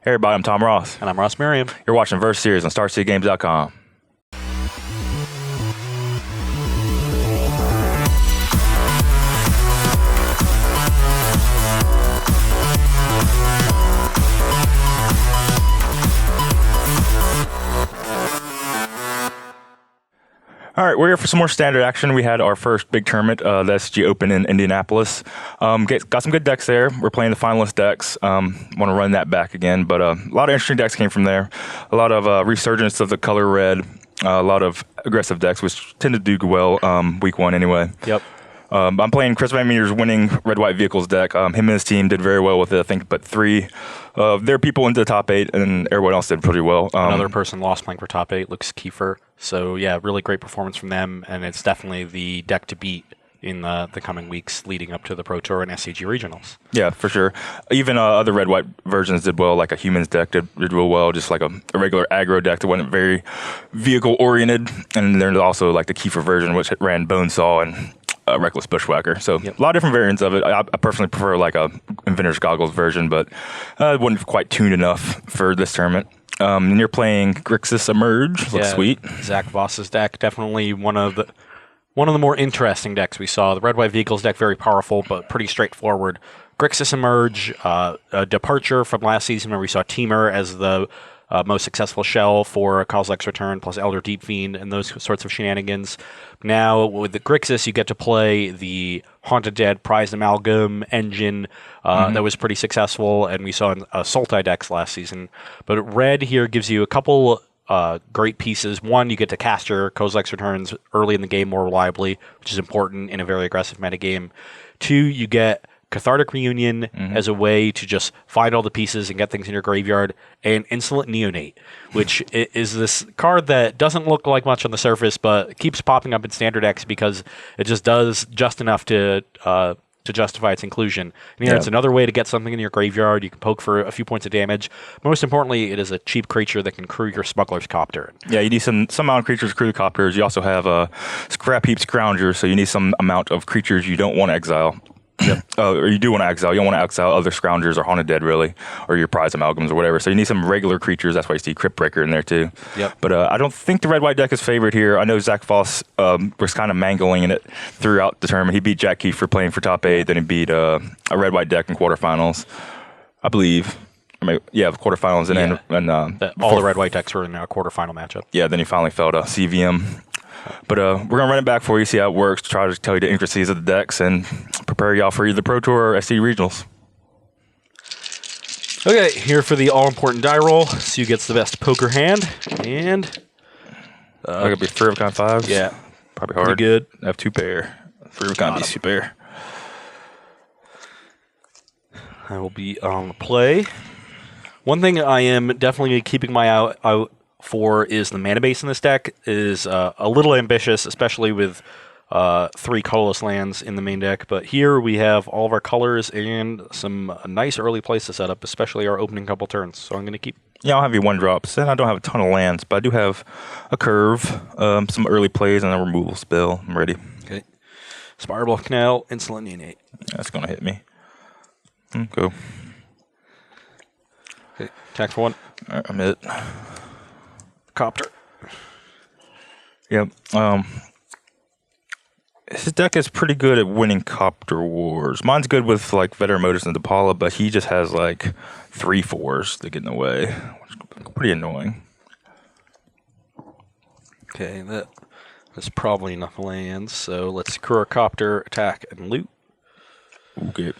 Hey everybody, I'm Tom Ross. And I'm Ross Merriam. You're watching Verse Series on StarCityGames.com. All right, we're here for some more standard action. We had our first big tournament, the SG Open in Indianapolis. Got some good decks there. We're playing the finalist decks. Want to run that back again, but a lot of interesting decks came from there. A lot of resurgence of the color red. A lot of aggressive decks, which tend to do well week one anyway. Yep. I'm playing Chris Van Meter's winning red-white vehicles deck. Him and his team did very well with it. I think but 3 of their people into the top 8, and everyone else did pretty well. Another person lost playing for top 8, Luke Kiefer. So, yeah, really great performance from them, and it's definitely the deck to beat in the coming weeks leading up to the Pro Tour and SCG Regionals. Yeah, for sure. Even other red-white versions did well, like a Humans deck did real well, just like a regular aggro deck that wasn't very vehicle-oriented. And there's also like the Kiefer version, which ran Bonesaw and Reckless Bushwhacker. So a lot of different variants of it. I personally prefer like a Inventor's Goggles version, but it wasn't quite tuned enough for this tournament. And you're playing Grixis Emerge. Looks sweet. Zach Voss's deck, definitely one of the more interesting decks we saw. The red-white vehicles deck, very powerful, but pretty straightforward. Grixis Emerge, a departure from last season where we saw Teamer as the most successful shell for Kozilek's Return plus Elder Deep Fiend and those sorts of shenanigans. Now, with the Grixis, you get to play the Haunted Dead Prized Amalgam engine that was pretty successful, and we saw in Sultai decks last season. But red here gives you a couple great pieces. One, you get to cast your Kozilek's Returns early in the game more reliably, which is important in a very aggressive metagame. 2, you get Cathartic Reunion as a way to just find all the pieces and get things in your graveyard, and Insolent Neonate, which is this card that doesn't look like much on the surface, but keeps popping up in standard decks because it just does just enough to justify its inclusion. And here it's another way to get something in your graveyard. You can poke for a few points of damage. Most importantly, it is a cheap creature that can crew your Smuggler's Copter. Yeah, you need some amount of creatures to crew the Copters. You also have Scrap Heap Scrounger, so you need some amount of creatures you don't want to exile. Or you do want to exile. You don't want to exile other Scroungers or Haunted Dead, really, or your Prize Amalgams or whatever. So you need some regular creatures. That's why you see Crypt Breaker in there, too. But I don't think the red-white deck is favored here. I know Zach Voss was kind of mangling in it throughout the tournament. He beat Jack Keefe for playing for top 8. Then he beat a red-white deck in quarterfinals, I believe. The quarterfinals. All the red-white decks were in a quarterfinal matchup. Yeah, then he finally fell to CVM. But we're going to run it back for you, see how it works, try to tell you the intricacies of the decks, and prepare y'all for either the Pro Tour or SC Regionals. Okay, here for the all-important die roll. See who gets the best poker hand. And going to be 3 of kind 5s? Yeah. Probably hard. Pretty good. I have 2 pair. 3 of kind be 2 pair. I will be on play. One thing I am definitely keeping my eye out for is the mana base in this deck is a little ambitious, especially with 3 colorless lands in the main deck. But here we have all of our colors and some nice early plays to set up, especially our opening couple turns. So I'm going to keep... Yeah, I'll have you 1-drops, and I don't have a ton of lands, but I do have a curve, some early plays, and a removal spell. I'm ready. Okay. Spirebluff Canal, Insolent Neonate. That's going to hit me. Go. Okay, attack for 1. All right, I'm hit. Copter. Yep. His deck is pretty good at winning Copter Wars. Mine's good with like Veteran Modus and Depala, but he just has like 3/4s that get in the way, which is pretty annoying. Okay, that's probably enough lands. So let's crew our Copter, attack, and loot. Okay.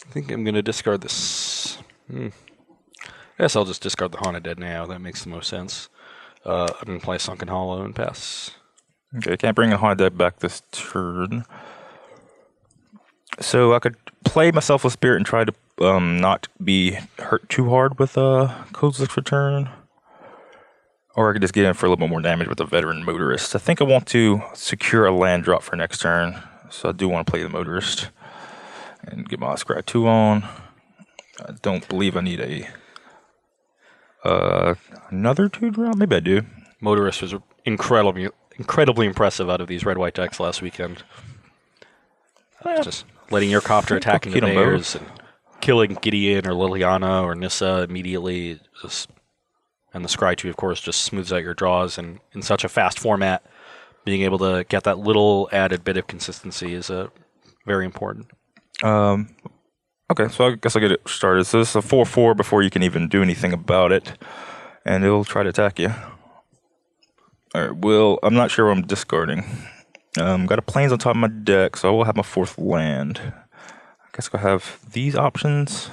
I think I'm going to discard this. I guess I'll just discard the Haunted Dead now. That makes the most sense. I'm going to play Sunken Hollow and pass. Okay, can't bring a Haunted Dead back this turn. So I could play myself with Spirit and try to not be hurt too hard with Kozilek's Return. Or I could just get in for a little bit more damage with the Veteran Motorist. I think I want to secure a land drop for next turn. So I do want to play the Motorist. And get my Scry 2 on. I don't believe I need another 2-drop. Maybe I do. Motorist was incredibly incredibly impressive out of these red-white decks last weekend. Just letting your copter attack into Hit 'em both. theirs and killing Gideon or Liliana or Nissa immediately. And the Scry 2, of course, just smooths out your draws. And in such a fast format, being able to get that little added bit of consistency is very important. Okay, so I guess I'll get it started. So this is a 4/4 before you can even do anything about it. And it'll try to attack you. Alright, well, I'm not sure what I'm discarding. Got a plains on top of my deck, so I will have my 4th land. I guess I'll have these options.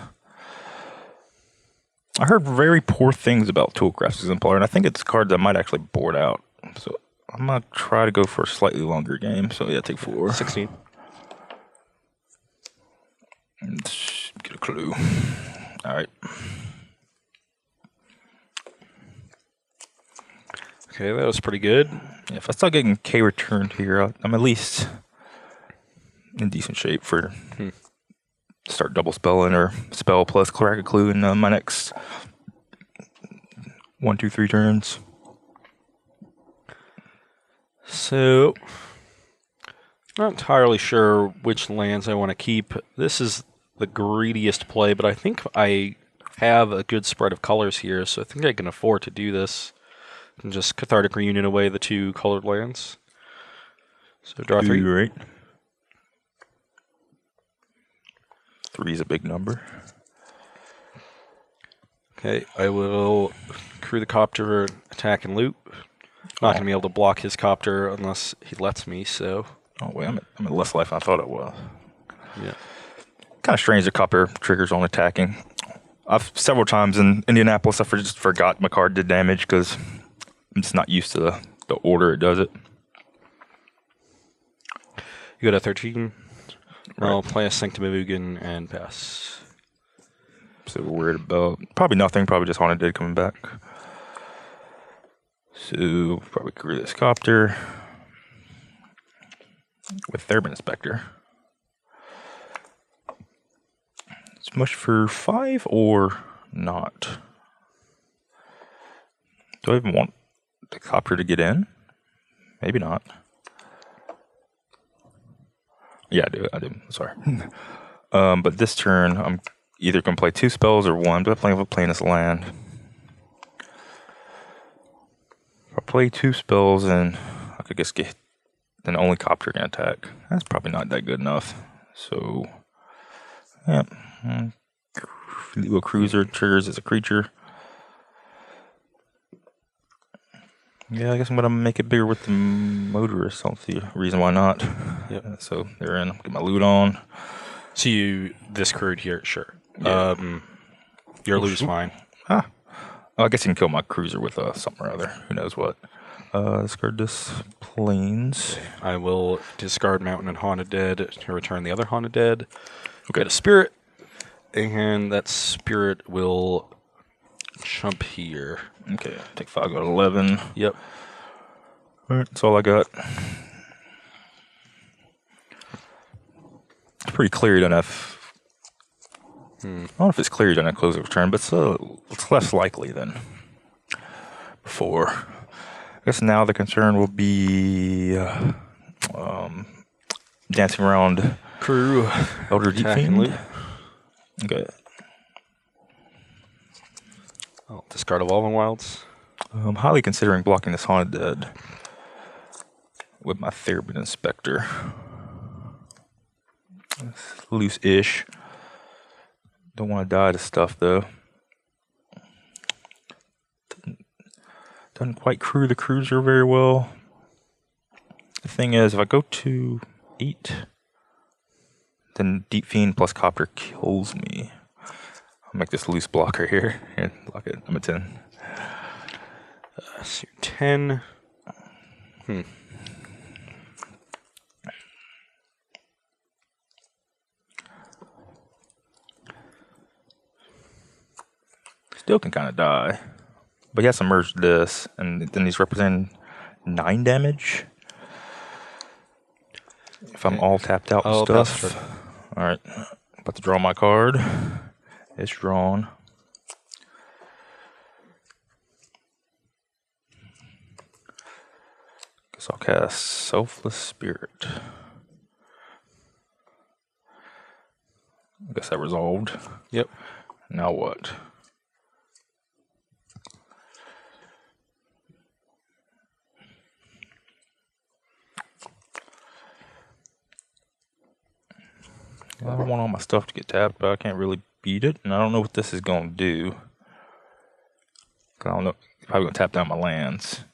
I heard very poor things about Toolcraft's Exemplar, and I think it's a card that might actually board out. So I'm going to try to go for a slightly longer game. So yeah, take 4. 16. Let's get a clue. Alright. Okay, that was pretty good. Yeah, if I start getting K returned here, I'm at least in decent shape for start double spelling or spell plus crack a clue in my next 1, 2, 3 turns. So, not entirely sure which lands I want to keep. This is the greediest play, but I think I have a good spread of colors here, so I think I can afford to do this. And just Cathartic Reunion away the 2 colored lands. So draw 3. Right. 3 is a big number. Okay, I will crew the copter, attack and loot. Not going to be able to block his copter unless he lets me, so... Oh wait, I'm at less life than I thought it was. Yeah. Kind of strange the copter triggers on attacking. I've several times in Indianapolis I just forgot my card did damage because I'm just not used to the order it does it. You go to 13. Right. I'll play a Sanctum of Ugin and pass. So we're worried about probably nothing, probably just Haunted Dead coming back. So probably create this copter with Therbin Inspector. It's much for 5 or not. Do I even want the copter to get in? Maybe not. Yeah, I do. Sorry. But this turn, I'm either going to play 2 spells or 1. Do I play this land? If I play 2 spells, and I could just get then only copter can attack. That's probably not that good enough. So, yeah. Little Cruiser triggers as a creature. Yeah, I guess I'm going to make it bigger with the Motorist. I don't see a reason why not. Yep. So they're in. Get my loot on. So you discrude here, sure. Yeah. Your loot is fine. Oh, I guess you can kill my Cruiser with something or other. Who knows what. Discard this Plains. I will discard Mountain and Haunted Dead to return the other Haunted Dead. We'll get a Spirit, and that Spirit will jump here. Okay, take 5, go to 11. Yep. Alright, that's all I got. It's pretty clear you don't have... I don't know if it's clear you don't have close of turn, but it's less likely than before. I guess now the concern will be dancing around Crew, Elder Deep attack and Fiend. loot. Okay. I'll discard Evolving Wilds. I'm highly considering blocking this Haunted Dead with my Therbin Inspector. Loose-ish. Don't want to die to stuff, though. Doesn't quite crew the Cruiser very well. The thing is, if I go to 8, then Deep Fiend plus Copter kills me. I'll make this loose blocker here. Here, block it. I'm at 10. So 10. Still can kind of die. But he has to merge this, and then he's representing 9 damage. If I'm all tapped out and stuff. Alright. About to draw my card. It's drawn. Guess So I'll cast Selfless Spirit. I guess that resolved. Yep. Now what? I don't want all my stuff to get tapped, but I can't really beat it, and I don't know what this is going to do. I don't know. It's probably going to tap down my lands.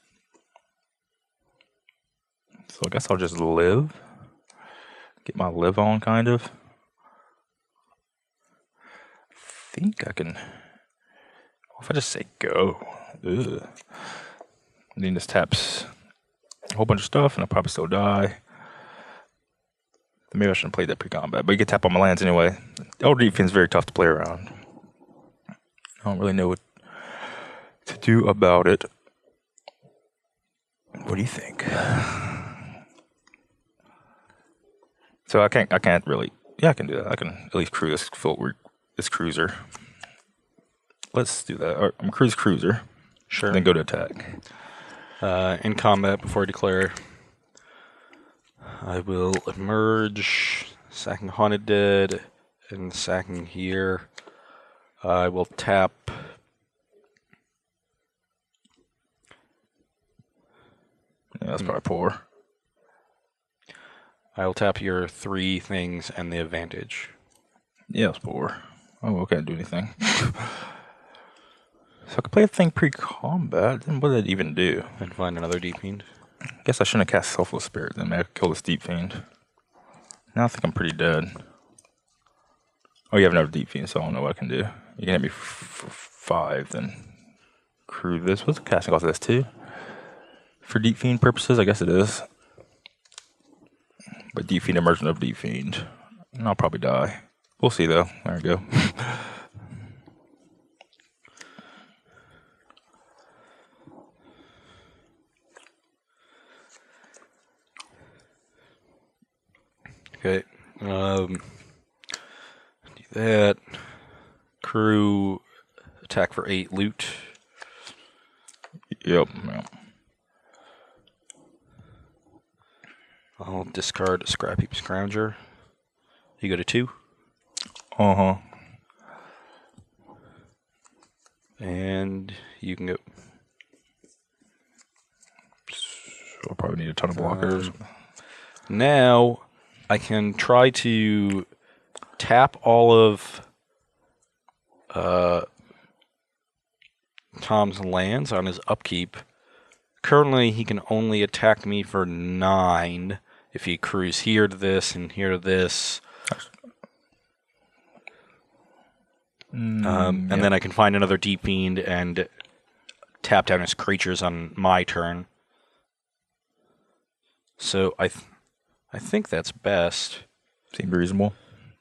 So I guess I'll just live. Get my live on, kind of. I think I can. If I just say go. Ugh. And then this taps a whole bunch of stuff, and I'll probably still die. Maybe I shouldn't play that pre-combat, but you can tap on my lands anyway. Elder Defense is very tough to play around. I don't really know what to do about it. What do you think? So I can't really. Yeah, I can do that. I can at least cruise this cruiser. Let's do that. All right, I'm cruiser. Sure. Then go to attack. In combat, before I declare, I will emerge, sacking Haunted Dead, and sacking here. I will tap. Yeah, that's probably poor. I will tap your 3 things and the advantage. Yeah, it's poor. Oh, okay, do anything. So I could play a thing pre-combat. Then what did it even do? And find another Deep Fiend. Guess I shouldn't have cast Selfless Spirit. Then maybe I could kill this Deep Fiend. Now I think I'm pretty dead. Oh, you have another Deep Fiend, so I don't know what I can do. You can hit me for 5, then crew this. What's the casting cost of this too? For Deep Fiend purposes, I guess it is. But Deep Fiend, Emergent of Deep Fiend. And I'll probably die. We'll see though. There we go. Okay. Do that. Crew attack for 8 loot. Yep. I'll discard a Scrap Heap Scrounger. You go to 2. Uh-huh. And you can go. So I'll probably need a ton of blockers. Now I can try to tap all of Tom's lands on his upkeep. Currently, he can only attack me for 9 if he accrues here to this and here to this. And then I can find another Deep Fiend and tap down his creatures on my turn. So I think that's best. Seems reasonable.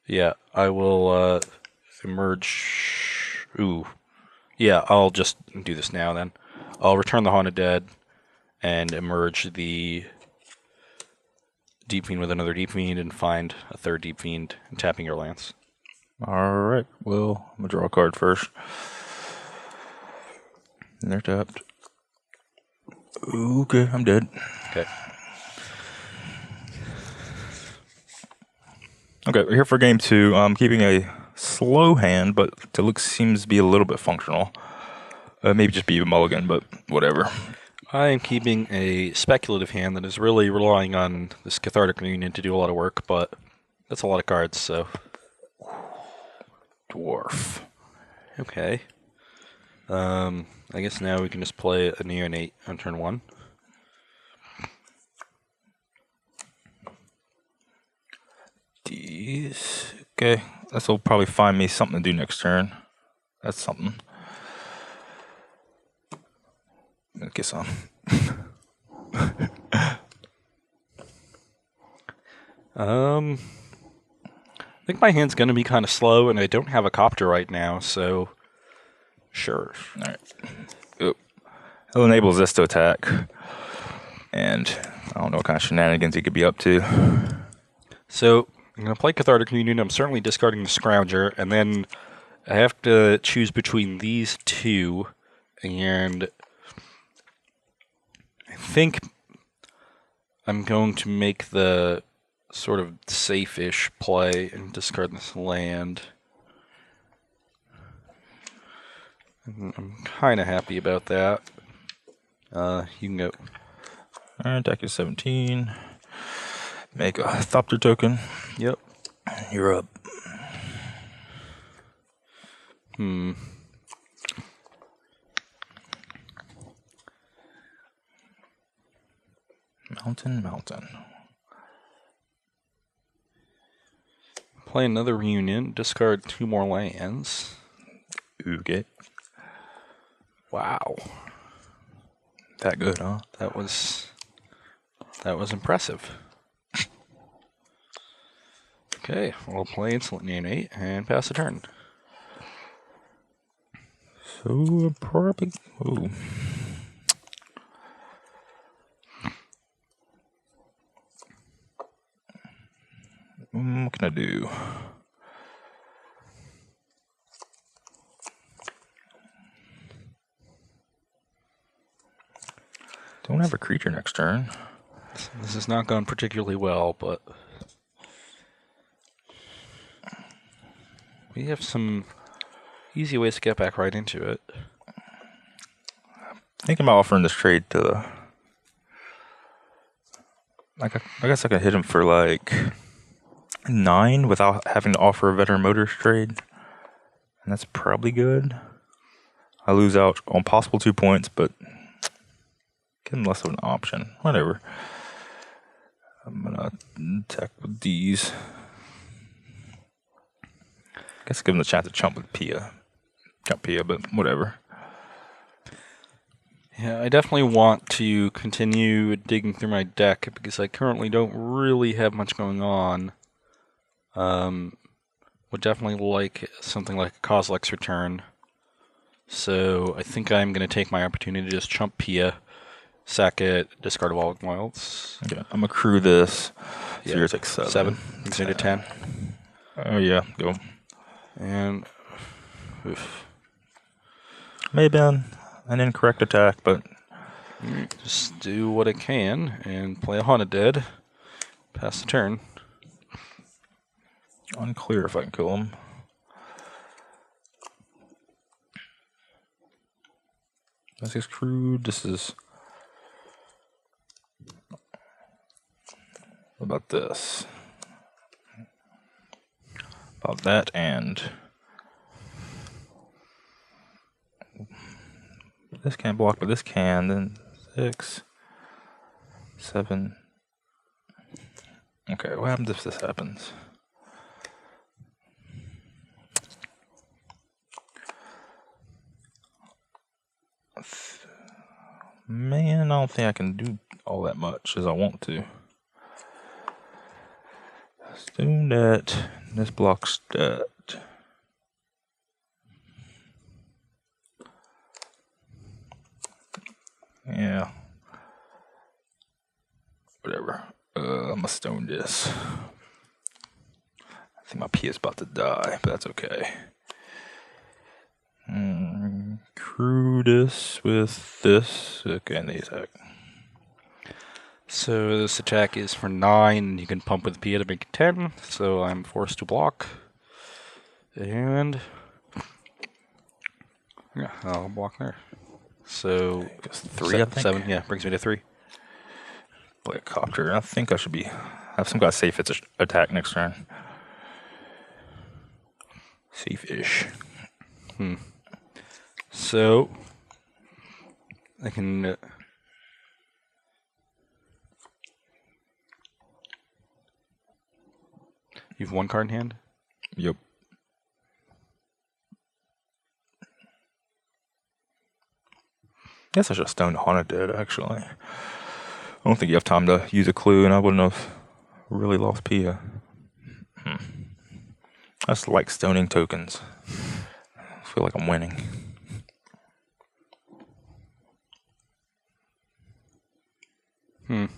Yeah, I will emerge. Ooh. Yeah, I'll just do this now then. I'll return the Haunted Dead and emerge the Deep Fiend with another Deep Fiend and find a third Deep Fiend and tapping your lance. Alright, well, I'm going to draw a card first. And they're tapped. Okay, I'm dead. Okay. Okay, we're here for game 2. I'm keeping a slow hand, but it seems to be a little bit functional. Maybe just be a mulligan, but whatever. I am keeping a speculative hand that is really relying on this Cathartic Reunion to do a lot of work, but that's a lot of cards, so... Dwarf. Okay. I guess now we can just play a Neonate on turn 1. These. Okay, this will probably find me something to do next turn. That's something. Let's get some. I think my hand's going to be kind of slow, and I don't have a copter right now, so sure. All right. Oop. It enables this to attack, and I don't know what kind of shenanigans he could be up to. So I'm going to play Cathartic Reunion. I'm certainly discarding the Scrounger, and then I have to choose between these two, and I think I'm going to make the sort of safe-ish play and discard this land. I'm kind of happy about that. You can go. Alright, deck is 17. Make a Thopter token. Yep. You're up. Mountain. Play another reunion. Discard 2 more lands. Okay. Wow. That good, huh? That was impressive. Okay, we'll play Instant Neonate and pass the turn. So probably. Ooh. What can I do? Don't have a creature next turn. This has not gone particularly well, but we have some easy ways to get back right into it. Thinking about offering this trade to the. I guess I could hit him for like 9 without having to offer a Veteran Motors trade. And that's probably good. I lose out on possible 2 points, but getting less of an option. Whatever. I'm gonna attack with these. I guess give him the chance to chump with Pia. Not Pia, but whatever. Yeah, I definitely want to continue digging through my deck because I currently don't really have much going on. Would definitely like something like a Kozilek's Return. So I think I'm going to take my opportunity to just chump Pia, sack it, discard of all wilds. Okay, I'm gonna crew this. So Yeah. yours like 7. 7. Brings me to 10. Oh yeah, go. And oof. May have been an incorrect attack, but Just do what I can and play a Haunted Dead. Pass the turn. unclear if I can kill him. This is crude. This is. What about this? About that and. This can't block, but this can. Then 6, 7. Okay, what happens if this happens? Man, I don't think I can do all that much as I want to. Let's do that. This blocks that. Yeah. Whatever. I'm gonna stone this. I think my P is about to die, but that's okay. Crew this with this. Okay, and the attack. So this attack is for 9. You can pump with Pia to make it 10. So I'm forced to block. And yeah, I'll block there. So 3, I think. 7, yeah, brings me to 3. Play a copter. I think I should have some kind of safe attack next turn. Safe-ish. So I can you have 1 card in hand? Yep. Guess I should have stoned Haunted Dead, actually. I don't think you have time to use a clue, and I wouldn't have really lost Pia. I just like stoning tokens. I feel like I'm winning. I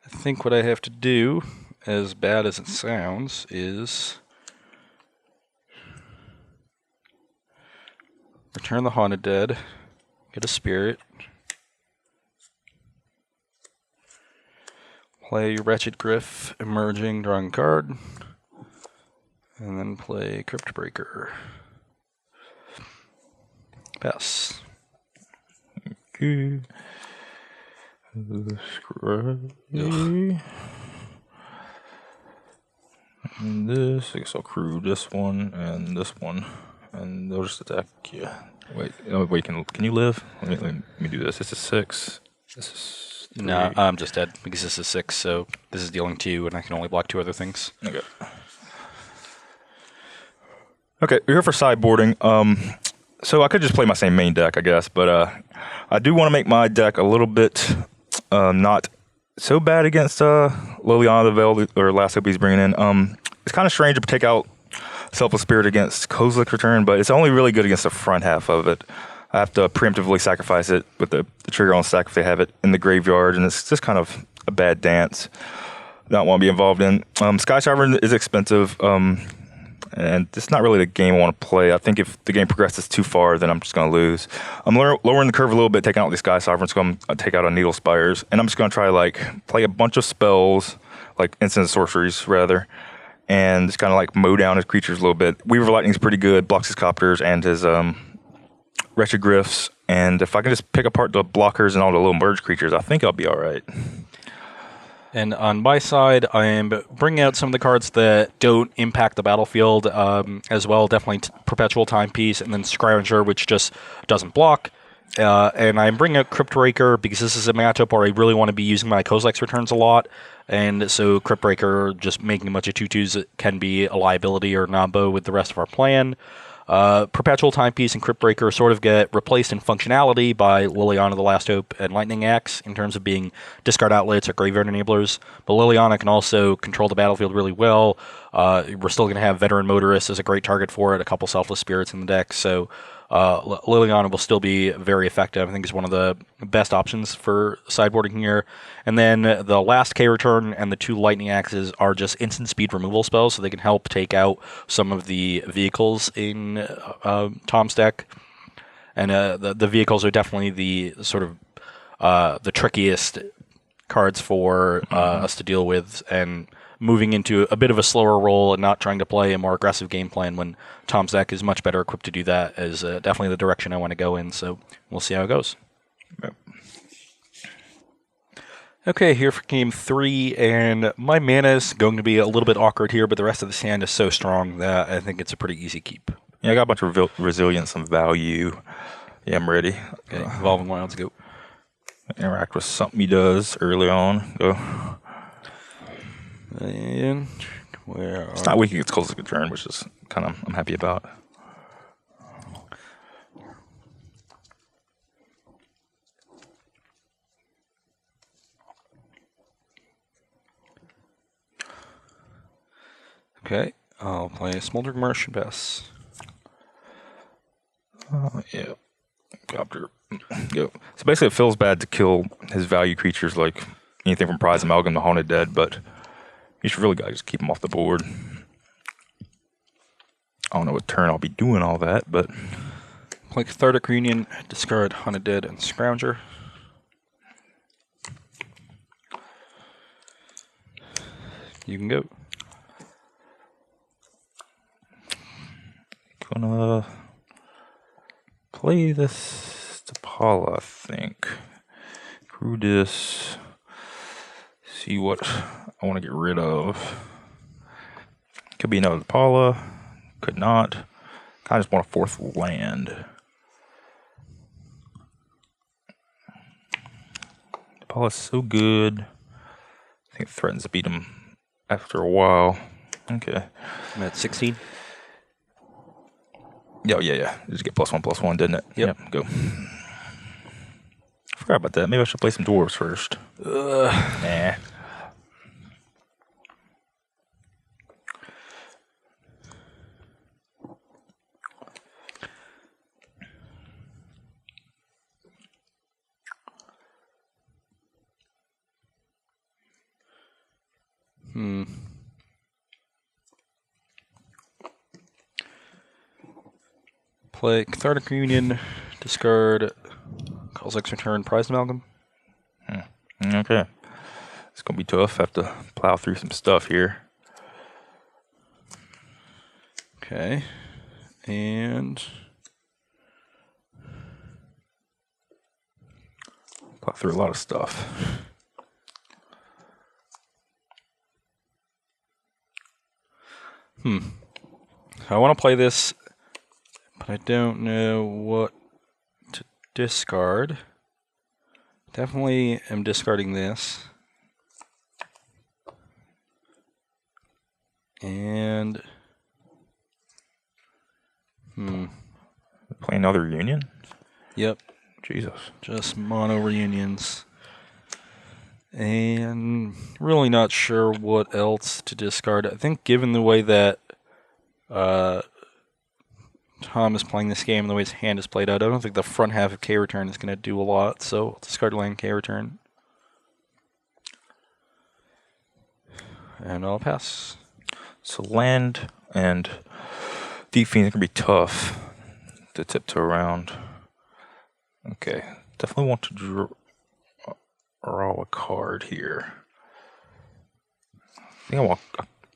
think what I have to do, as bad as it sounds, is return the Haunted Dead, get a spirit, Play Wretched Griff, emerging, drawing a card. And then play Crypt Breaker. Pass. Okay. And this, I guess I'll crew this one and this one, and they'll just attack you. Wait, can you live? Let me do this. This is 6. This is 3. No, I'm just dead because this is 6, so this is dealing 2, and I can only block 2 other things. Okay. Okay, we're here for sideboarding. So I could just play my same main deck, I guess, but I do want to make my deck a little bit not so bad against Liliana the Veiled, or Last Hope he's bringing in. It's kind of strange to take out Selfless Spirit against Kozilek's Return, but it's only really good against the front half of it. I have to preemptively sacrifice it with the trigger on stack if they have it in the graveyard, and it's just kind of a bad dance. Not want to be involved in. Sky Sovereign is expensive, and it's not really the game I want to play. I think if the game progresses too far, then I'm just going to lose. I'm lowering the curve a little bit, taking out the Sky Sovereign, so I'm going to take out a Needle Spires, and I'm just going to try play a bunch of spells, like instant sorceries rather, and just kind of mow down his creatures a little bit. Weaver Lightning's pretty good, blocks his Copters and his Wretched Griffs, and if I can just pick apart the blockers and all the little merge creatures, I think I'll be all right. And on my side, I am bringing out some of the cards that don't impact the battlefield as well. Definitely Perpetual Timepiece, and then Scrounger, which just doesn't block. And I'm bringing out Crypt Breaker because this is a matchup where I really want to be using my Kozilek's Returns a lot. And so Crypt Breaker, just making a bunch of 2/2s, can be a liability or Nambo with the rest of our plan. Perpetual Timepiece and Crypt Breaker sort of get replaced in functionality by Liliana the Last Hope and Lightning Axe in terms of being discard outlets or graveyard enablers. But Liliana can also control the battlefield really well. We're still going to have Veteran Motorist as a great target for it, a couple Selfless Spirits in the deck. So Liliana will still be very effective. I think it's one of the best options for sideboarding here. And then the last K return and the 2 Lightning Axes are just instant speed removal spells, so they can help take out some of the vehicles in Tom's deck. And the vehicles are definitely the sort of the trickiest cards for us to deal with, and moving into a bit of a slower role and not trying to play a more aggressive game plan when Tom's deck is much better equipped to do that is definitely the direction I want to go in, so we'll see how it goes. Yep. Okay, here for game 3, and my mana is going to be a little bit awkward here, but the rest of the hand is so strong that I think it's a pretty easy keep. Yeah, I got a bunch of resilience and value. Yeah, I'm ready. Okay, Evolving Wilds, go. Interact with something he does early on. Go. And it's not weak against Kozilek's Return, which is kind of I'm happy about. Okay, I'll play Smoldering Marsh and pass. Yeah. Copter. Go. So basically, it feels bad to kill his value creatures like anything from Prize Amalgam to Haunted Dead, but you should really gotta just keep them off the board. I don't know what turn I'll be doing all that, but Play Cathartic Reunion, discard Haunted Dead and Scrounger. You can go. Gonna play this to Paula, I think. Crew this. See what I want to get rid of. Could be another Paula. Could not. I just want a 4th land. Paula's so good. I think it threatens to beat him after a while. Okay. I'm at 16. Yeah. Just get +1/+1, didn't it? Yep. Go. Forgot about that. Maybe I should play some dwarves first. Nah. Play Cathartic Reunion, discard Kozilek's Return, Prize Amalgam. Okay. Let's gonna be tough. Have to plow through some stuff here. Okay. And Plow through a lot of stuff. I want to play this, but I don't know what to discard. Definitely am discarding this. And Play another Union? yep, Jesus. just mono reunions. And really not sure what else to discard. I think given the way that Tom is playing this game and the way his hand is played out, I don't think the front half of K-Return is going to do a lot, so I'll discard land K-Return. And I'll pass. So land and Deep Fiend can be tough to tiptoe around. Okay, definitely want to draw a card here. I think I want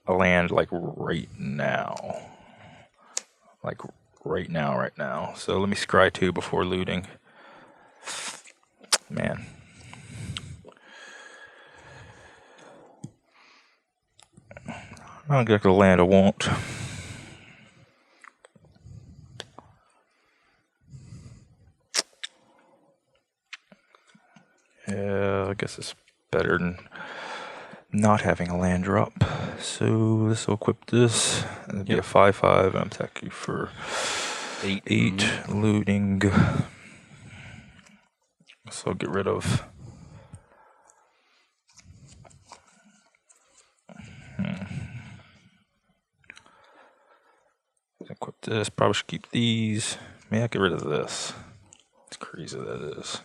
a land like right now. Like right now. So let me scry 2 before looting. Man. I don't get the land I want. Yeah, I guess it's better than not having a land drop. So this will equip this. And it'll be a 5/5, and I'm attacking for 8 looting. So I'll get rid of. Equip this. Probably should keep these. Maybe I'll get rid of this. It's crazy that is.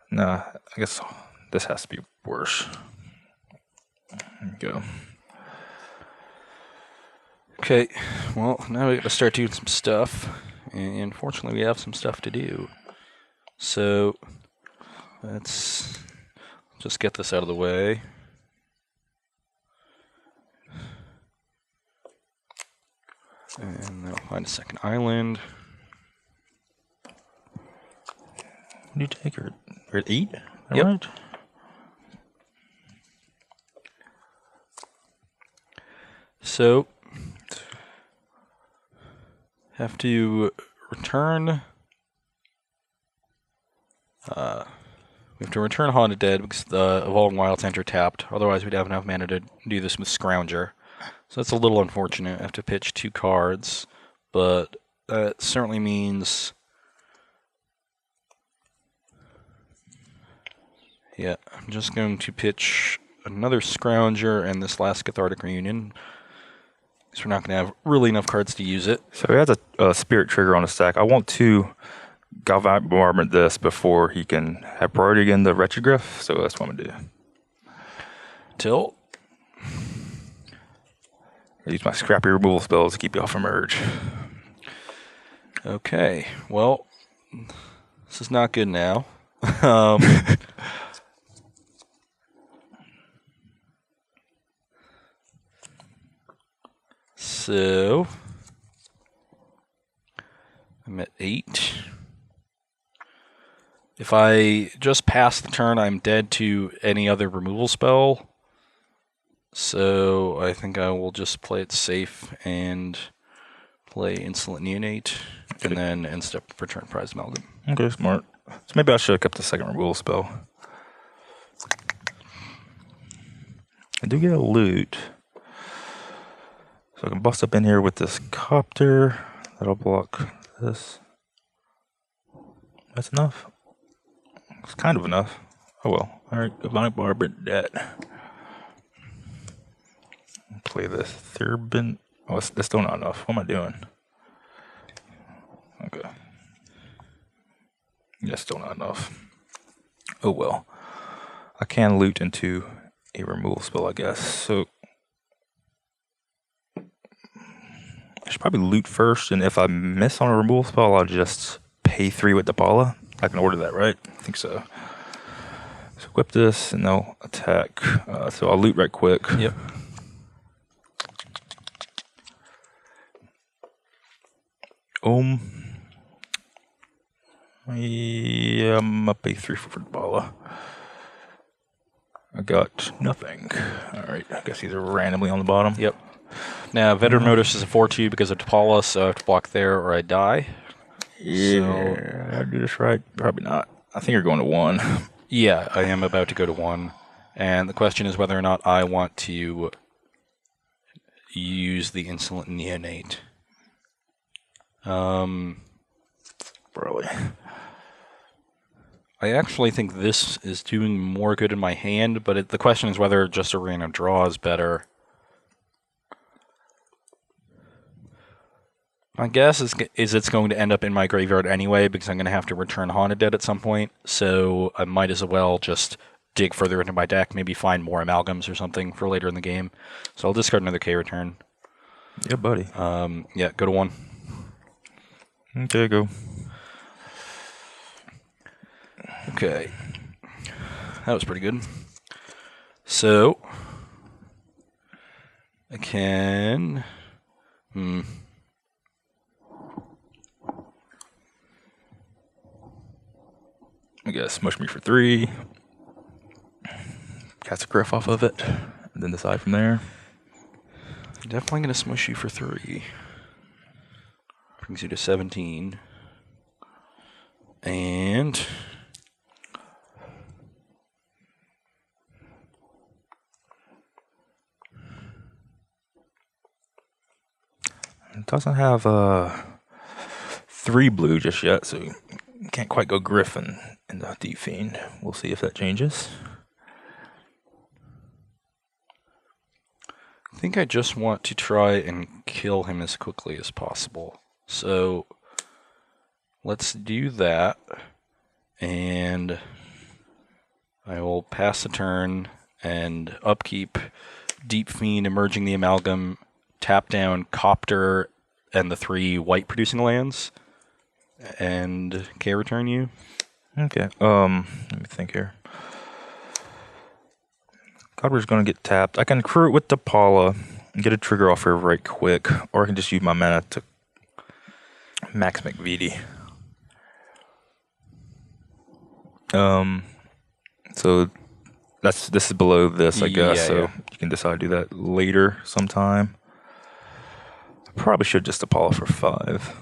Nah, I guess this has to be worse. There we go. Okay, well, now we got to start doing some stuff. And fortunately, we have some stuff to do. So, let's just get this out of the way. And then I'll find a second island. What do you take? You're at 8? Yep. Right? So, have to return. We have to return Haunted Dead because the Evolving Wilds enter tapped. Otherwise, we'd have enough mana to do this with Scrounger. So that's a little unfortunate. I have to pitch 2 cards, but that certainly means. Yeah, I'm just going to pitch another Scrounger and this last Cathartic Reunion. Because we're not going to have really enough cards to use it. So he has a Spirit Trigger on the stack. I want to Galvanic Bombardment this before he can have priority again the Retrogryph, so that's what I'm going to do. Tilt. I use my scrappy removal spells to keep you off a merge. Okay, well, this is not good now. So, I'm at 8. If I just pass the turn, I'm dead to any other removal spell. So, I think I will just play it safe and play Insolent Neonate, and then end step return Prize Amalgam. Okay, smart. So maybe I should have kept the second removal spell. I do get a loot. So I can bust up in here with this copter. That'll block this. That's enough. It's kind of enough. Oh well. Alright, Galvanic Bombardment dead. Play this Thurbin. Oh, that's still not enough. What am I doing? Okay. Yeah, still not enough. Oh well. I can loot into a removal spell, I guess. So I should probably loot first, and if I miss on a removal spell, I'll just pay 3 with the Bala. I can order that, right? I think so. So equip this, and they'll attack. So I'll loot right quick. Yep. Yeah, I'm up A3 for Bala. I got nothing. All right, I guess these are randomly on the bottom. Yep. Now, Veteran Notice is a 4/2 because of T'Pala, so I have to block there or I die. Yeah, did I do this right? Probably not. I think you're going to 1. Yeah, I am about to go to 1. And the question is whether or not I want to use the Insolent Neonate. Probably. I actually think this is doing more good in my hand, but the question is whether just a random draw is better. My guess is it's going to end up in my graveyard anyway, because I'm going to have to return Haunted Dead at some point, so I might as well just dig further into my deck, maybe find more Amalgams or something for later in the game. So I'll discard another K return. Yeah, buddy. Yeah, go to 1. Okay, go. Okay. That was pretty good. So, I can... I guess smush me for 3. Cast a Griff off of it, and then decide from there. Definitely going to smush you for 3. Brings you to 17. And... It doesn't have 3 blue just yet, so you can't quite go Griffin in the Deep Fiend. We'll see if that changes. I think I just want to try and kill him as quickly as possible. So let's do that. And I will pass the turn and upkeep Deep Fiend, emerging the Amalgam, tap down Copter and the 3 white producing lands, and K return you. Okay. Let me think here. Copter's gonna get tapped. I can crew it with T'Pala and get a trigger off here right quick, or I can just use my mana to max McVitie. So this is below this, I guess. Yeah, so yeah. you can decide to do that later sometime. I probably should just T'Pala for 5.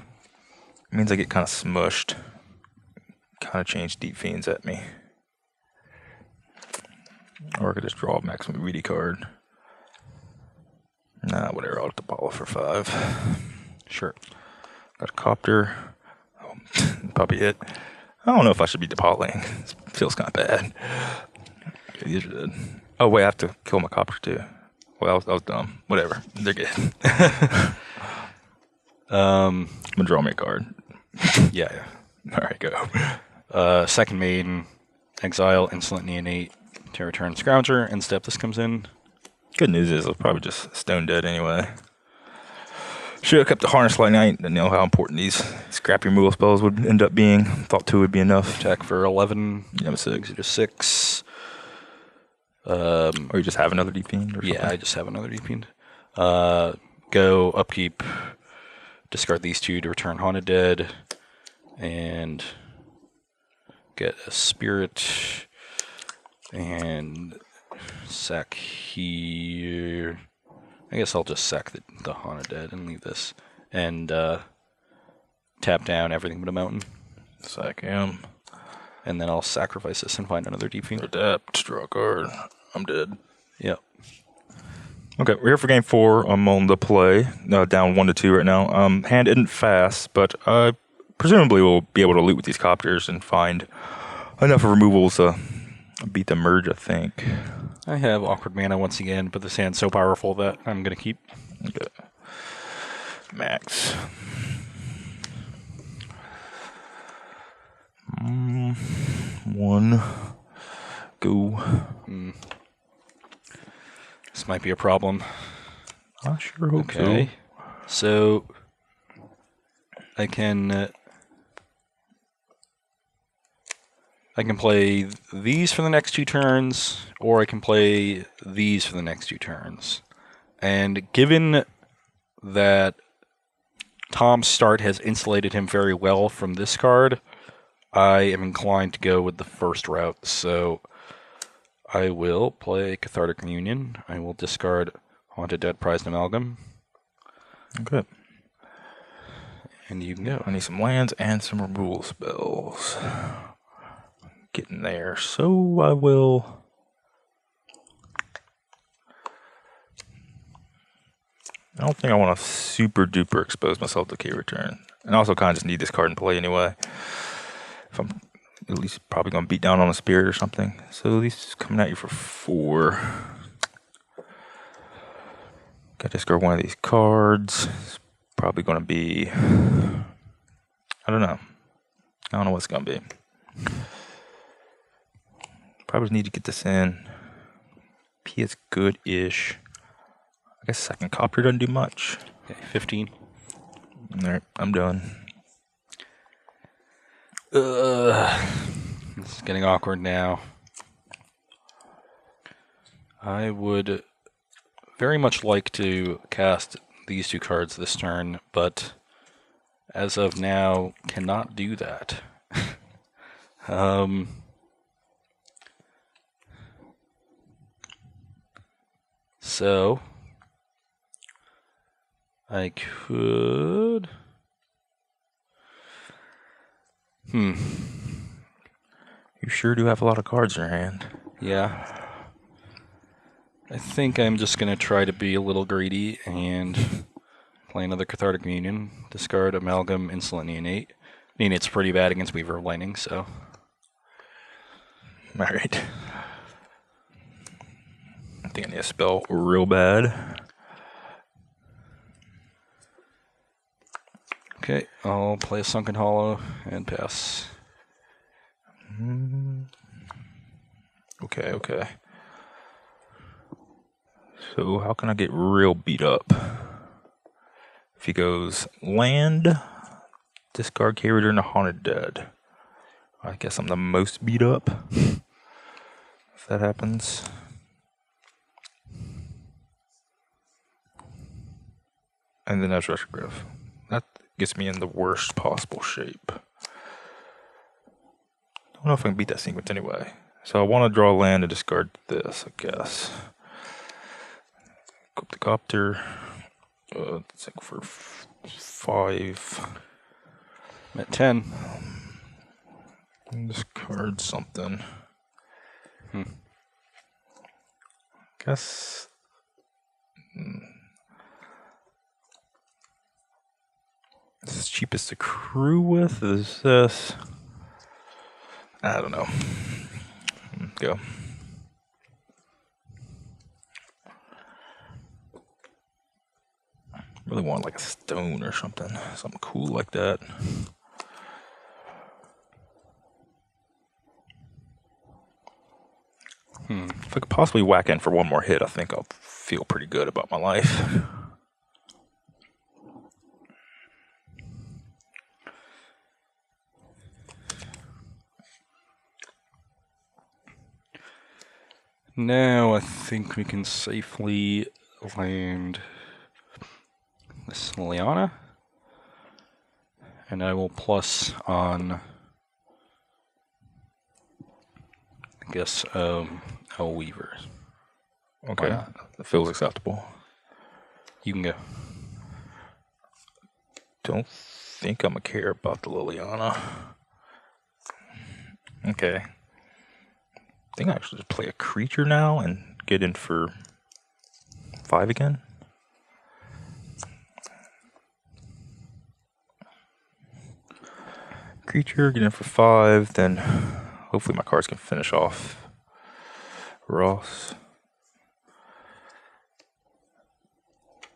It means I get kind of smushed. Kind of change Deep Fiends at me. Or I could just draw a Max McVitie card. Nah, whatever. I'll T'Pala for 5. Sure. Got a Copter. Oh, probably hit. I don't know if I should be T'Palaing. This feels kind of bad. Okay, these are dead. Oh, wait, I have to kill my Copter too. Well, that was dumb. Whatever. They're good. I'm going to draw me a card. Yeah. All right, go. Second Maiden, exile, Insolent Neonate, to return Scrounger, and step this comes in. Good news is I'll probably just stone dead anyway. Should have kept the Harness Lightning. I didn't know how important these scrap removal spells would end up being. Thought 2 would be enough. Attack for 11. Yeah, I'm 6. Brings you to 6. Or you just have another Deep Fiend or something? Yeah, I just have another Deep Fiend. Go, upkeep, discard these 2 to return Haunted Dead, and get a Spirit, and sack here. I guess I'll just sack the Haunted Dead and leave this. And tap down everything but a mountain. Sack him. And then I'll sacrifice this and find another Deep Fiend. Adapt, draw a card. I'm dead. Yep. Okay, we're here for game 4. I'm on the play. Down 1-2 right now. Hand isn't fast, but presumably we'll be able to loot with these Copters and find enough removals to beat the merge, I think. I have Awkward Mana once again, but this hand's so powerful that I'm going to keep. Okay. Max. One. Go. This might be a problem. I sure hope Okay. So I can I can play these for the next 2 turns, or I can play these for the next 2 turns. And given that Tom's start has insulated him very well from this card, I am inclined to go with the first route. So I will play Cathartic Reunion. I will discard Haunted Dead Prized Amalgam. Okay. And you can go. I need some lands and some removal spells. Getting there. So I will... I don't think I want to super duper expose myself to K-Return. And I also kind of just need this card in play anyway. If I'm at least probably going to beat down on a Spirit or something. So at least it's coming at you for 4. Got to discard one of these cards. It's probably going to be... I don't know. I don't know what it's going to be. Probably need to get this in. P is good-ish. I guess second copter doesn't do much. Okay, 15. Alright, I'm done. This is getting awkward now. I would very much like to cast these 2 cards this turn, but as of now, cannot do that. So I could... You sure do have a lot of cards in your hand. Yeah. I think I'm just going to try to be a little greedy and play another Cathartic Reunion. Discard Amalgam, Insolent Neonate. Neonate's pretty bad against Weaver of Lightning, so... Alright. I think I need a spell real bad. Okay, I'll play a Sunken Hollow and pass. Okay. So how can I get real beat up? If he goes land, discard carrier and a Haunted Dead. I guess I'm the most beat up. If that happens. And then there's Retrograph. That gets me in the worst possible shape. Don't know if I can beat that sequence anyway. So I want to draw land and discard this, I guess. Equip the Copter. It's like for 5. I'm at 10. Discard something. Guess. This is cheapest to crew with. Is this? I don't know. Go. Really want like a stone or something cool like that. If I could possibly whack in for one more hit, I think I'll feel pretty good about my life. Now I think we can safely land this Liliana. And I will plus on, I guess, a Weaver. Okay, that feels acceptable. You can go. Don't think I'm gonna care about the Liliana. Okay. I think I actually just play a creature now and get in for 5 again. Creature, get in for 5, then hopefully my cards can finish off Ross.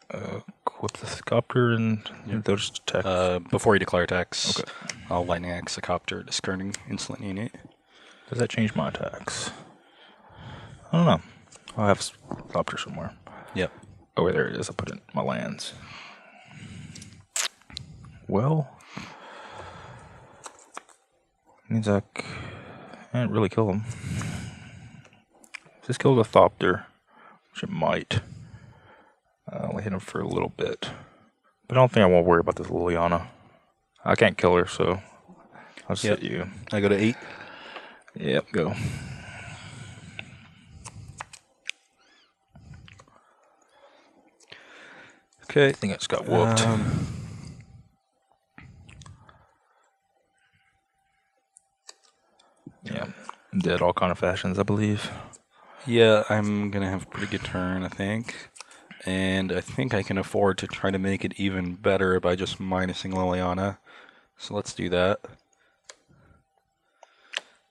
Equip the Copter and those attacks. Before you declare attacks, Okay. I'll Lightning Axe the Copter, discarding Insolent Neonate. Does that change my attacks? I don't know. I'll have a Copter somewhere. Yep. Oh, wait, there it is. I put it in my lands. Well, means And really kill him. Just kill the Thopter, which it might. Only hit him for a little bit. But I don't think I won't worry about this Liliana. I can't kill her, so I'll just hit you. I go to 8. Yep, go. Okay. I think I just got whooped. Yeah, I'm dead all kind of fashions, I believe. Yeah, I'm going to have a pretty good turn, I think. And I think I can afford to try to make it even better by just minusing Liliana. So let's do that.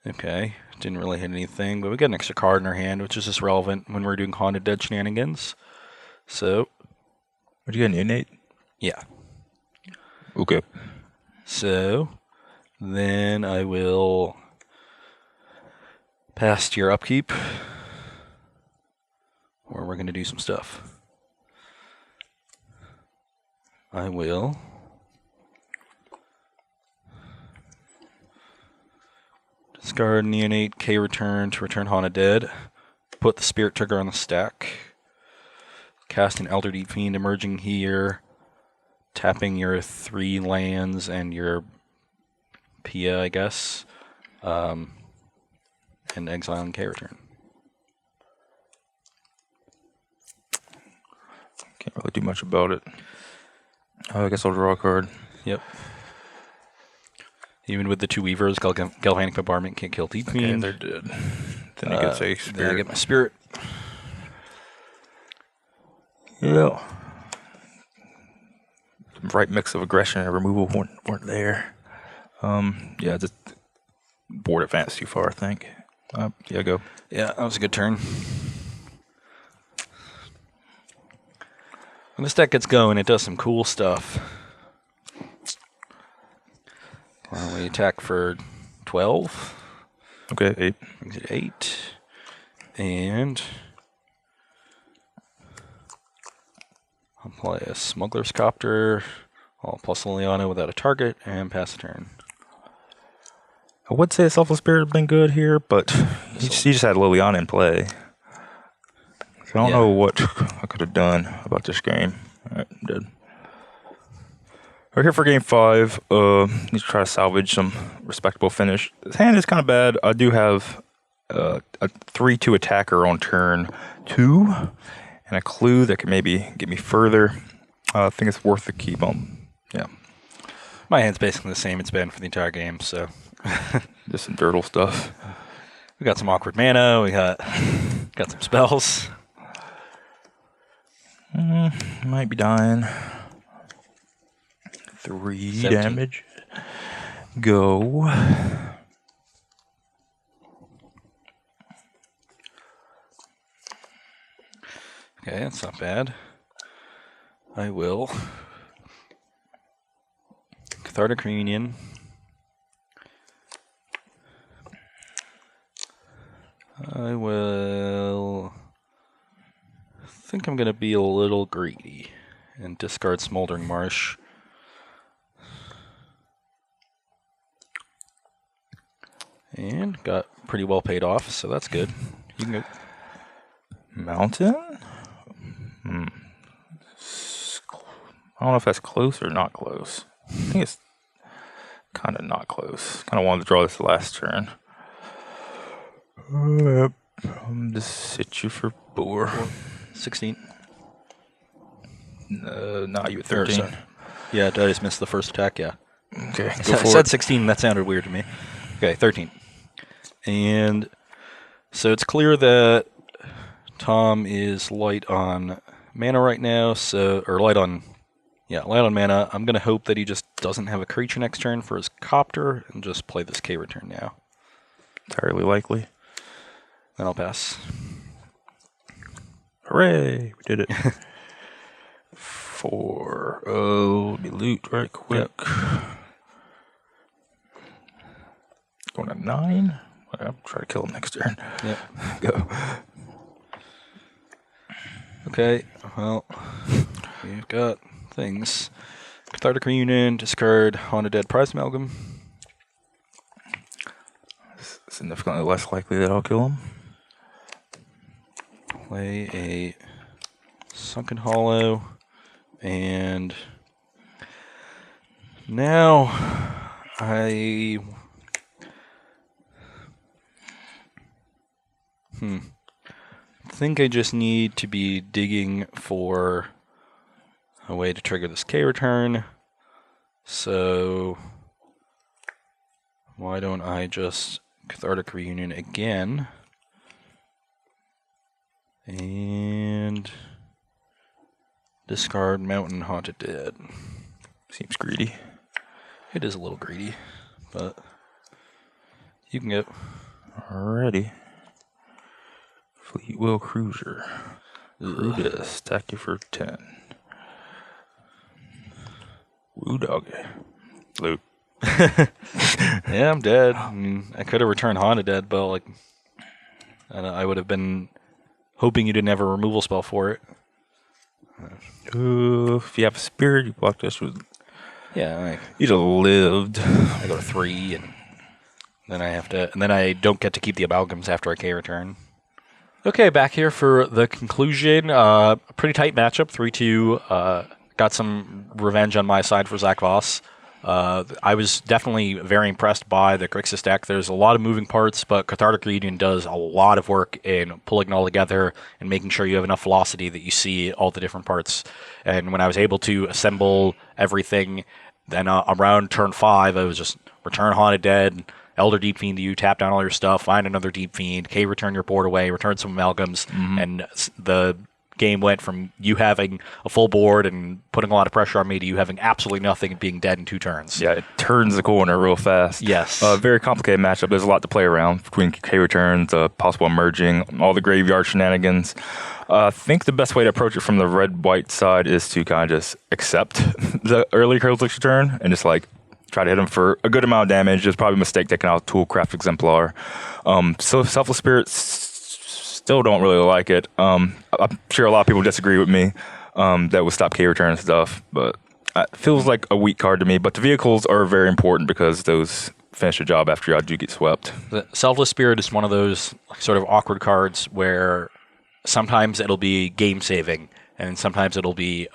Okay, didn't really hit anything, but we got an extra card in our hand, which is just relevant when we're doing Haunted Dead shenanigans. So, Would you get an innate? yeah. Okay. So, then I will pass to your upkeep, or we're going to do some stuff. I will discard Neonate K return to return Haunted Dead. Put the Spirit Trigger on the stack. Cast an Elder Deep Fiend emerging here. Tapping your 3 lands and your Pia, I guess. And exiling K return. Can't really do much about it. Oh, I guess I'll draw a card. Yep. Even with the 2 Weavers, Galvanic Bombardment can't kill Deep Okay, Fiend. they're dead. Then I get a Then I Spirit. get my Spirit. Yeah. Right mix of aggression and removal weren't there. Yeah, just board advanced too far, I think. Yeah, go. Yeah, that was a good turn. When this deck gets going, it does some cool stuff. We attack for 12. Okay, 8. Brings it 8. And I'll play a Smuggler's Copter. I'll plus Liliana without a target and pass the turn. I would say Selfless Spirit would have been good here, but he just had Liliana in play. So I don't know what I could have done about this game. Alright, I'm dead. We're here for game 5. Need to try to salvage some respectable finish. This hand is kind of bad. I do have a 3/2 attacker on turn 2 and a clue that could maybe get me further. I think it's worth the keep on. Yeah. My hand's basically the same it's been for the entire game, so. Just some dirtle stuff. We got some awkward mana, we got some spells. Might be dying. 3 17. damage. Go. Okay, that's not bad. I will. Cathartic Reunion. I will. I think I'm going to be a little greedy and discard Smoldering Marsh. And got pretty well paid off, so that's good. You can go. Mountain? I don't know if that's close or not close. I think it's kind of not close. Kind of wanted to draw this last turn. Just hit you for boar. 16. Nah, you at 13. Yeah, did I just miss the first attack? Yeah. Okay, I go for said it. 16, that sounded weird to me. Okay, 13. And so it's clear that Tom is light on mana right now, or light on mana. I'm going to hope that he just doesn't have a creature next turn for his Copter and just play this K return now. Entirely likely. Then I'll pass. Hooray! We did it. 4. Oh, let me loot right quick. Going to 9. I'll try to kill him next turn. Yep. Go. Okay, well, we've got things. Cathartic Reunion, discard Haunted Dead Prize Amalgam. significantly less likely that I'll kill him. Play a Sunken Hollow, and now I think I just need to be digging for a way to trigger this K return. So why don't I just Cathartic Reunion again and discard Mountain Haunted Dead. Seems greedy. It is a little greedy, but you can go. Alrighty. Fleet Wheel Cruiser. Crew this. Stack you for 10. Woo doggy. Loot. Yeah, I'm dead. I mean, I could have returned Haunted Dead, but like, I would have been hoping you didn't have a removal spell for it. If you have a spirit, you block this with. Yeah, You'd have lived. I go to 3, and then I have to, and then I don't get to keep the amalgams after I K return. Okay, back here for the conclusion. A pretty tight matchup, 3-2. Got some revenge on my side for Zach Voss. I was definitely very impressed by the Grixis deck. There's a lot of moving parts, but Cathartic Reunion does a lot of work in pulling it all together and making sure you have enough velocity that you see all the different parts. And when I was able to assemble everything, then around turn 5, I was just return Haunted Dead, Elder Deep Fiend to you, tap down all your stuff, find another Deep Fiend, K return your board away, return some amalgams, and the game went from you having a full board and putting a lot of pressure on me to you having absolutely nothing and being dead in 2 turns. Yeah, it turns the corner real fast. Yes. Very complicated matchup. There's a lot to play around between K returns, possible emerging, all the graveyard shenanigans. I think the best way to approach it from the red-white side is to kind of just accept the early Curlix return and just like try to hit him for a good amount of damage. It's probably a mistake taking out Toolcraft Exemplar. So Selfless Spirit still don't really like it. I'm sure a lot of people disagree with me that would stop K return and stuff, but it feels like a weak card to me. But the vehicles are very important because those finish the job after you do get swept. The Selfless Spirit is one of those sort of awkward cards where sometimes it'll be game saving and sometimes it'll be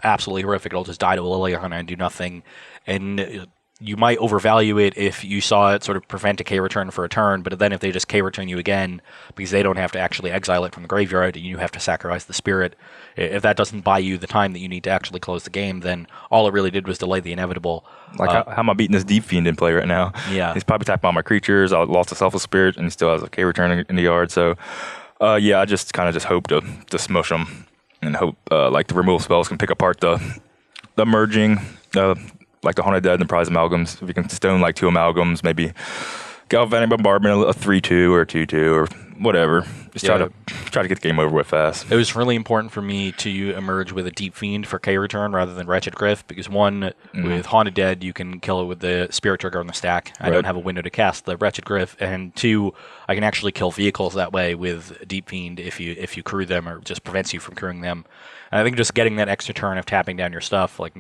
absolutely horrific. It'll just die to a Liliana and do nothing. And you might overvalue it if you saw it sort of prevent a K return for a turn, but then if they just K return you again, because they don't have to actually exile it from the graveyard and you have to sacrifice the spirit, if that doesn't buy you the time that you need to actually close the game, then all it really did was delay the inevitable. Like, how am I beating this Deep Fiend in play right now? Yeah. He's probably tapping all my creatures. I lost a Selfless Spirit, and he still has a K return in the yard. So, yeah, I just kind of just hope to smush him and hope, like, the removal spells can pick apart the merging, like the Haunted Dead and the Prize Amalgams. If you can stone like 2 amalgams, maybe Galvanic Bombardment, a 3-2 or a 2-2 or whatever. Just try to get the game over with fast. It was really important for me to emerge with a Deep Fiend for K return rather than Wretched Griff, because one, with Haunted Dead, you can kill it with the Spirit Trigger on the stack. I don't have a window to cast the Wretched Griff, and 2, I can actually kill vehicles that way with Deep Fiend if you crew them, or just prevents you from crewing them. And I think just getting that extra turn of tapping down your stuff, like,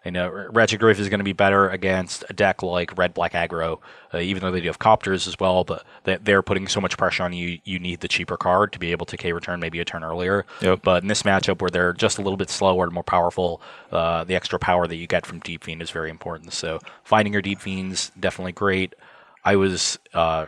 you know, Wretched Griff is going to be better against a deck like Red-Black Aggro, even though they do have Copters as well, but they're putting so much pressure on you, you need the cheaper card to be able to K-return maybe a turn earlier. Yep. But in this matchup where they're just a little bit slower and more powerful, the extra power that you get from Deep Fiend is very important. So finding your Deep Fiends, definitely great. Or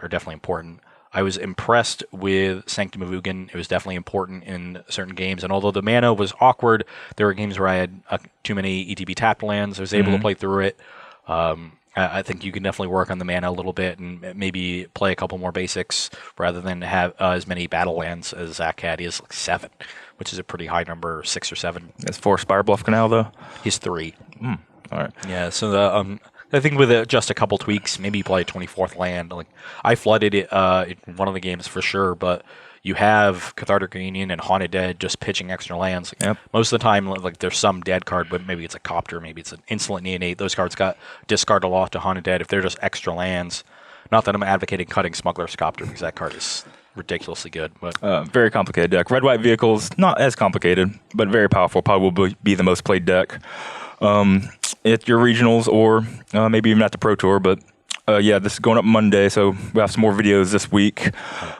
definitely important. I was impressed with Sanctum of Ugin. It was definitely important in certain games. And although the mana was awkward, there were games where I had too many ETB tapped lands. I was able to play through it. I think you can definitely work on the mana a little bit and maybe play a couple more basics rather than have as many battle lands as Zach had. He has like 7, which is a pretty high number, 6 or 7. That's 4 Spire Bluff Canal, though? He's 3. All right. Yeah, so I think with just a couple tweaks, maybe you play a 24th land. Like I flooded it in one of the games for sure, but you have Cathartic Reunion and Haunted Dead just pitching extra lands. Yep. Most of the time, like there's some dead card, but maybe it's a Copter, maybe it's an Insolent Neonate. Those cards got discard a lot to Haunted Dead if they're just extra lands. Not that I'm advocating cutting Smuggler's Copter, because that card is ridiculously good. But very complicated deck. Red-white vehicles, not as complicated, but very powerful. Probably will be the most played deck. At your regionals or maybe even at the Pro Tour, but Yeah, this is going up Monday, so we have some more videos this week.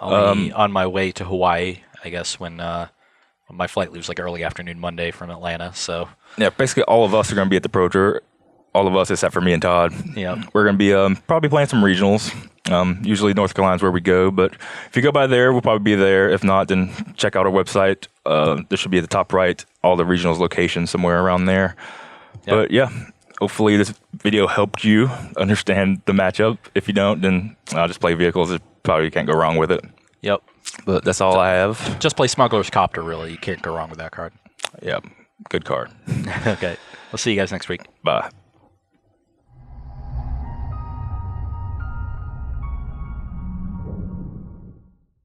I'll be on my way to Hawaii, I guess, when my flight leaves like early afternoon Monday from Atlanta. So Yeah, basically all of us are going to be at the Pro Tour. All of us except for me and Todd. yeah, We're going to be probably playing some regionals. Usually North Carolina's where we go, but if you go by there, we'll probably be there. If not, then check out our website. There should be at the top right all the regionals locations somewhere around there. Yep. But yeah, hopefully this video helped you understand the matchup. If you don't, then just play vehicles. Probably you can't go wrong with it. yep. But that's all I have. Just play Smuggler's Copter. Really, you can't go wrong with that card. Yeah, good card. Okay, we'll see you guys next week. Bye.